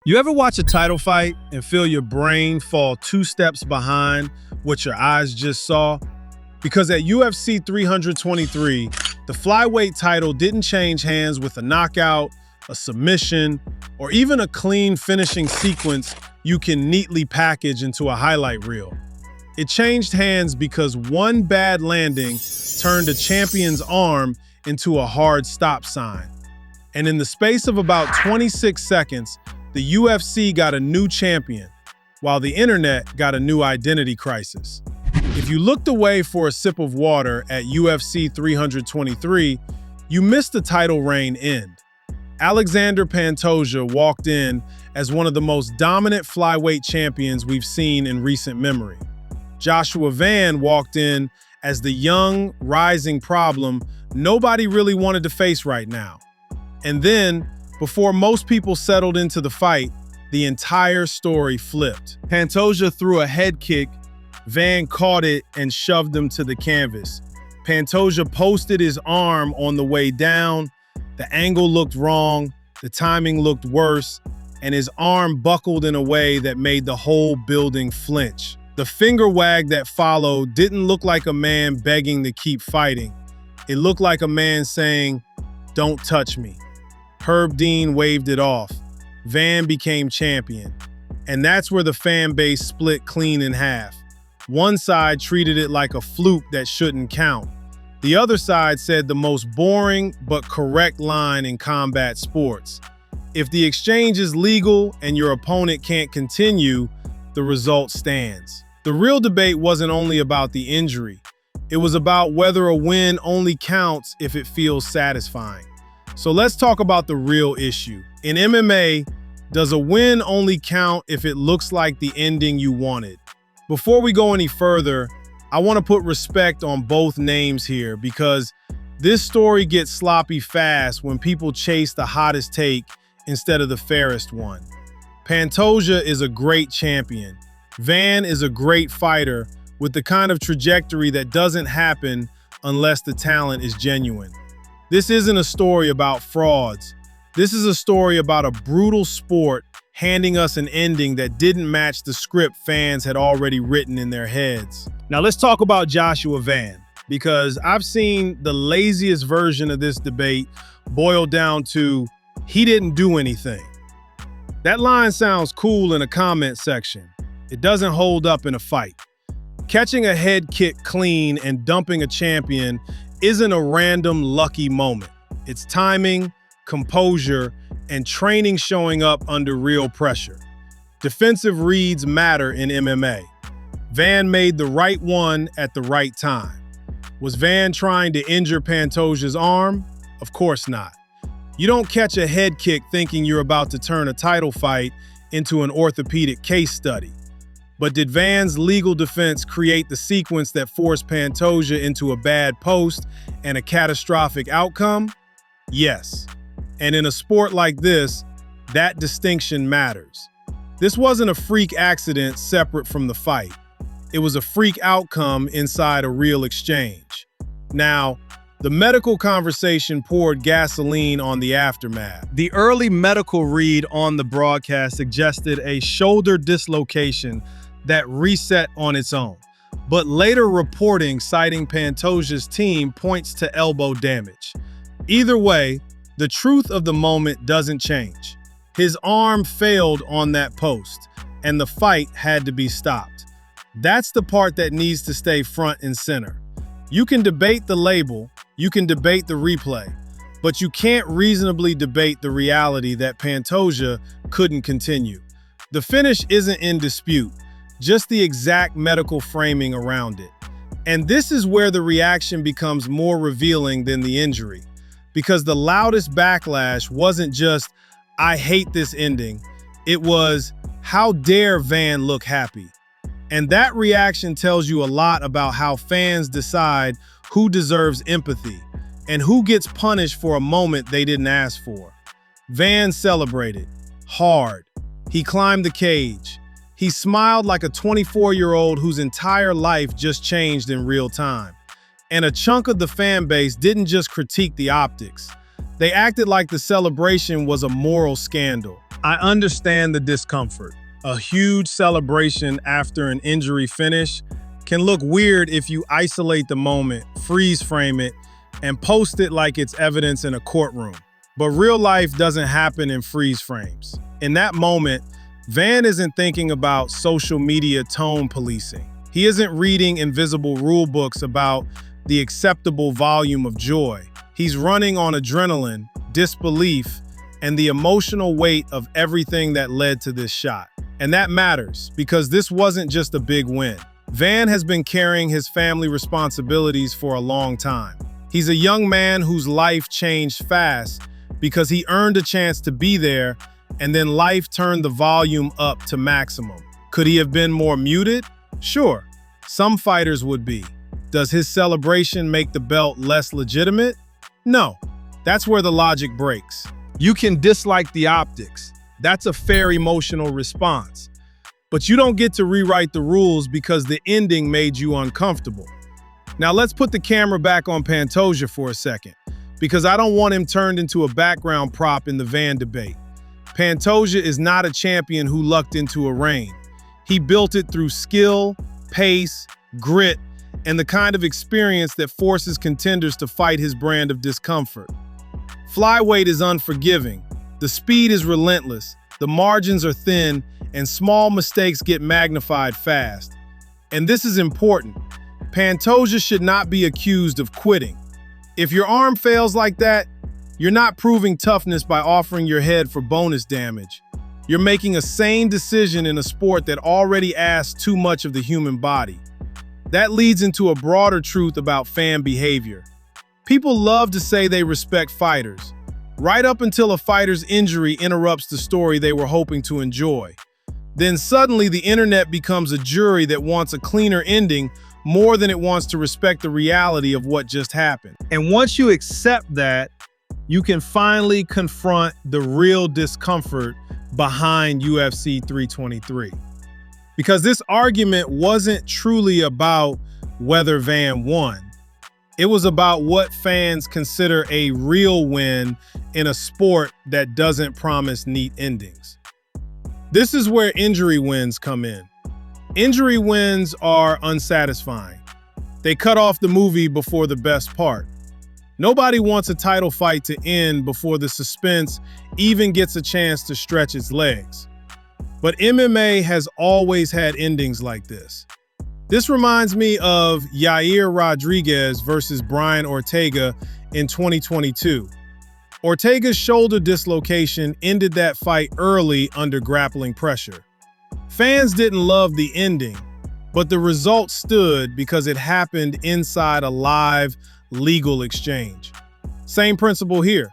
You ever watch a title fight and feel your brain fall 2 steps behind what your eyes just saw? Because at UFC 323, the flyweight title didn't change hands with a knockout, a submission, or even a clean finishing sequence you can neatly package into a highlight reel. It changed hands because one bad landing turned a champion's arm into a hard stop sign. And in the space of about 26 seconds, the UFC got a new champion, while the internet got a new identity crisis. If you looked away for a sip of water at UFC 323, you missed the title reign end. Alexandre Pantoja walked in as one of the most dominant flyweight champions we've seen in recent memory. Joshua Van walked in as the young, rising problem nobody really wanted to face right now. And then, before most people settled into the fight, the entire story flipped. Pantoja threw a head kick, Van caught it and shoved him to the canvas. Pantoja posted his arm on the way down, the angle looked wrong, the timing looked worse, and his arm buckled in a way that made the whole building flinch. The finger wag that followed didn't look like a man begging to keep fighting. It looked like a man saying, "Don't touch me." Herb Dean waved it off. Van became champion. And that's where the fan base split clean in half. One side treated it like a fluke that shouldn't count. The other side said the most boring but correct line in combat sports. If the exchange is legal and your opponent can't continue, the result stands. The real debate wasn't only about the injury. It was about whether a win only counts if it feels satisfying. So let's talk about the real issue. In MMA, does a win only count if it looks like the ending you wanted? Before we go any further, I want to put respect on both names here because this story gets sloppy fast when people chase the hottest take instead of the fairest one. Pantoja is a great champion. Van is a great fighter with the kind of trajectory that doesn't happen unless the talent is genuine. This isn't a story about frauds. This is a story about a brutal sport handing us an ending that didn't match the script fans had already written in their heads. Now let's talk about Joshua Van, because I've seen the laziest version of this debate boil down to, he didn't do anything. That line sounds cool in a comment section. It doesn't hold up in a fight. Catching a head kick clean and dumping a champion isn't a random lucky moment. It's timing, composure, and training showing up under real pressure. Defensive reads matter in MMA. Van made the right one at the right time. Was Van trying to injure Pantoja's arm? Of course not. You don't catch a head kick thinking you're about to turn a title fight into an orthopedic case study. But did Van's legal defense create the sequence that forced Pantoja into a bad post and a catastrophic outcome? Yes. And in a sport like this, that distinction matters. This wasn't a freak accident separate from the fight. It was a freak outcome inside a real exchange. Now, the medical conversation poured gasoline on the aftermath. The early medical read on the broadcast suggested a shoulder dislocation that reset on its own. But later reporting citing Pantoja's team points to elbow damage. Either way, the truth of the moment doesn't change. His arm failed on that post, and the fight had to be stopped. That's the part that needs to stay front and center. You can debate the label, you can debate the replay, but you can't reasonably debate the reality that Pantoja couldn't continue. The finish isn't in dispute, just the exact medical framing around it. And this is where the reaction becomes more revealing than the injury. Because the loudest backlash wasn't just, "I hate this ending." It was, "How dare Van look happy?" And that reaction tells you a lot about how fans decide who deserves empathy and who gets punished for a moment they didn't ask for. Van celebrated hard. He climbed the cage. He smiled like a 24-year-old whose entire life just changed in real time. And a chunk of the fan base didn't just critique the optics. They acted like the celebration was a moral scandal. I understand the discomfort. A huge celebration after an injury finish can look weird if you isolate the moment, freeze frame it, and post it like it's evidence in a courtroom. But real life doesn't happen in freeze frames. In that moment, Van isn't thinking about social media tone policing. He isn't reading invisible rule books about the acceptable volume of joy. He's running on adrenaline, disbelief, and the emotional weight of everything that led to this shot. And that matters because this wasn't just a big win. Van has been carrying his family responsibilities for a long time. He's a young man whose life changed fast because he earned a chance to be there, and then life turned the volume up to maximum. Could he have been more muted? Sure, some fighters would be. Does his celebration make the belt less legitimate? No, that's where the logic breaks. You can dislike the optics. That's a fair emotional response. But you don't get to rewrite the rules because the ending made you uncomfortable. Now let's put the camera back on Pantoja for a second, because I don't want him turned into a background prop in the Van debate. Pantoja is not a champion who lucked into a reign. He built it through skill, pace, grit, and the kind of experience that forces contenders to fight his brand of discomfort. Flyweight is unforgiving. The speed is relentless, the margins are thin, and small mistakes get magnified fast. And this is important. Pantoja should not be accused of quitting. If your arm fails like that, you're not proving toughness by offering your head for bonus damage. You're making a sane decision in a sport that already asks too much of the human body. That leads into a broader truth about fan behavior. People love to say they respect fighters, right up until a fighter's injury interrupts the story they were hoping to enjoy. Then suddenly the internet becomes a jury that wants a cleaner ending more than it wants to respect the reality of what just happened. And once you accept that, you can finally confront the real discomfort behind UFC 323. Because this argument wasn't truly about whether Van won. It was about what fans consider a real win in a sport that doesn't promise neat endings. This is where injury wins come in. Injury wins are unsatisfying. They cut off the movie before the best part. Nobody wants a title fight to end before the suspense even gets a chance to stretch its legs. But MMA has always had endings like this. This reminds me of Yair Rodriguez versus Brian Ortega in 2022. Ortega's shoulder dislocation ended that fight early under grappling pressure. Fans didn't love the ending, but the result stood because it happened inside a live, legal exchange. Same principle here.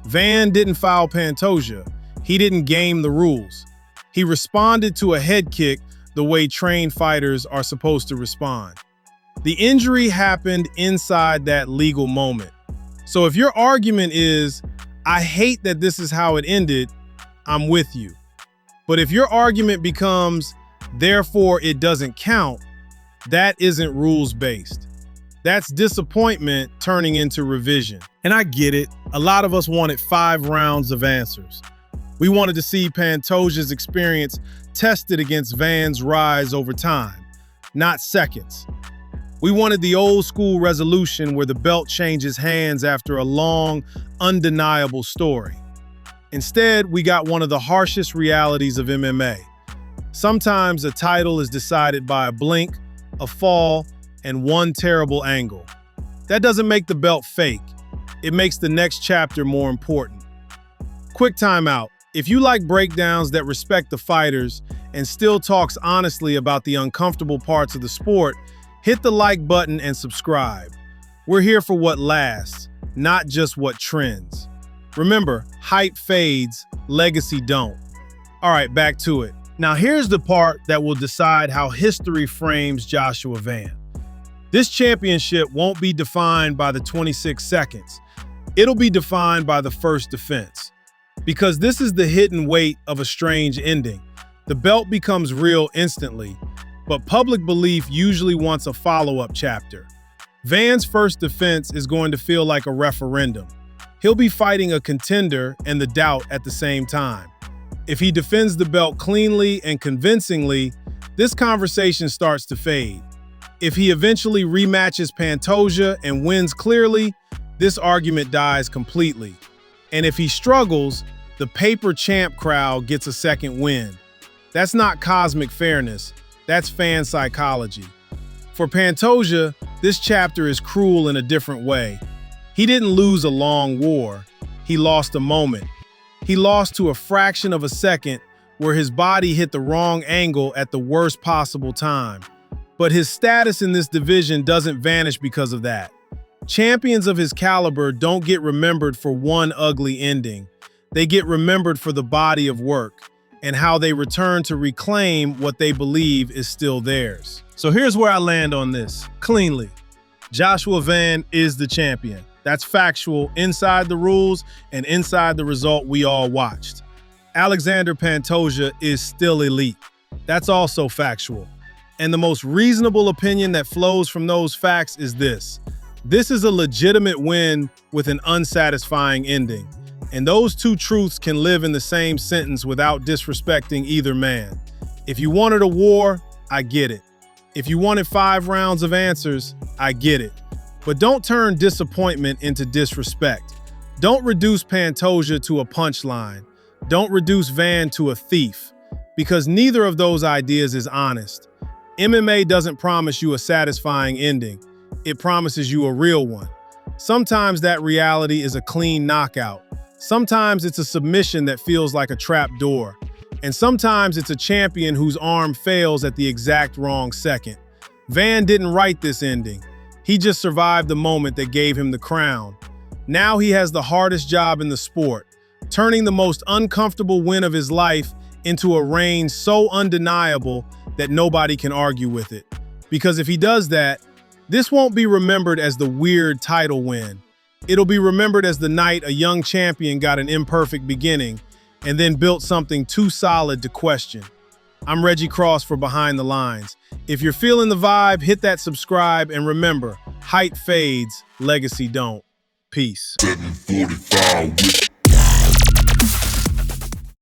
Van didn't foul Pantoja. He didn't game the rules. He responded to a head kick the way trained fighters are supposed to respond. The injury happened inside that legal moment. So if your argument is, I hate that this is how it ended, I'm with you. But if your argument becomes, therefore it doesn't count, that isn't rules-based. That's disappointment turning into revision. And I get it. A lot of us wanted 5 rounds of answers. We wanted to see Pantoja's experience tested against Van's rise over time, not seconds. We wanted the old school resolution where the belt changes hands after a long, undeniable story. Instead, we got one of the harshest realities of MMA. Sometimes a title is decided by a blink, a fall, and one terrible angle. That doesn't make the belt fake. It makes the next chapter more important. Quick timeout. If you like breakdowns that respect the fighters and still talks honestly about the uncomfortable parts of the sport, hit the like button and subscribe. We're here for what lasts, not just what trends. Remember, hype fades, legacy don't. All right, back to it. Now here's the part that will decide how history frames Joshua Van. This championship won't be defined by the 26 seconds. It'll be defined by the first defense. Because this is the hidden weight of a strange ending. The belt becomes real instantly, but public belief usually wants a follow-up chapter. Van's first defense is going to feel like a referendum. He'll be fighting a contender and the doubt at the same time. If he defends the belt cleanly and convincingly, this conversation starts to fade. If he eventually rematches Pantoja and wins clearly, this argument dies completely. And if he struggles, the paper champ crowd gets a second win. That's not cosmic fairness, that's fan psychology. For Pantoja, this chapter is cruel in a different way. He didn't lose a long war, he lost a moment. He lost to a fraction of a second where his body hit the wrong angle at the worst possible time. But his status in this division doesn't vanish because of that. Champions of his caliber don't get remembered for one ugly ending. They get remembered for the body of work and how they return to reclaim what they believe is still theirs. So here's where I land on this, cleanly. Joshua Van is the champion. That's factual, inside the rules and inside the result we all watched. Alexandre Pantoja is still elite. That's also factual. And the most reasonable opinion that flows from those facts is this. This is a legitimate win with an unsatisfying ending. And those two truths can live in the same sentence without disrespecting either man. If you wanted a war, I get it. If you wanted 5 rounds of answers, I get it. But don't turn disappointment into disrespect. Don't reduce Pantoja to a punchline. Don't reduce Van to a thief. Because neither of those ideas is honest. MMA doesn't promise you a satisfying ending. It promises you a real one. Sometimes that reality is a clean knockout. Sometimes it's a submission that feels like a trap door. And sometimes it's a champion whose arm fails at the exact wrong second. Van didn't write this ending. He just survived the moment that gave him the crown. Now he has the hardest job in the sport, turning the most uncomfortable win of his life into a reign so undeniable that nobody can argue with it. Because if he does that, this won't be remembered as the weird title win. It'll be remembered as the night a young champion got an imperfect beginning and then built something too solid to question. I'm Reggie Cross for Behind the Lines. If you're feeling the vibe, hit that subscribe, and remember, height fades, legacy don't. Peace. 745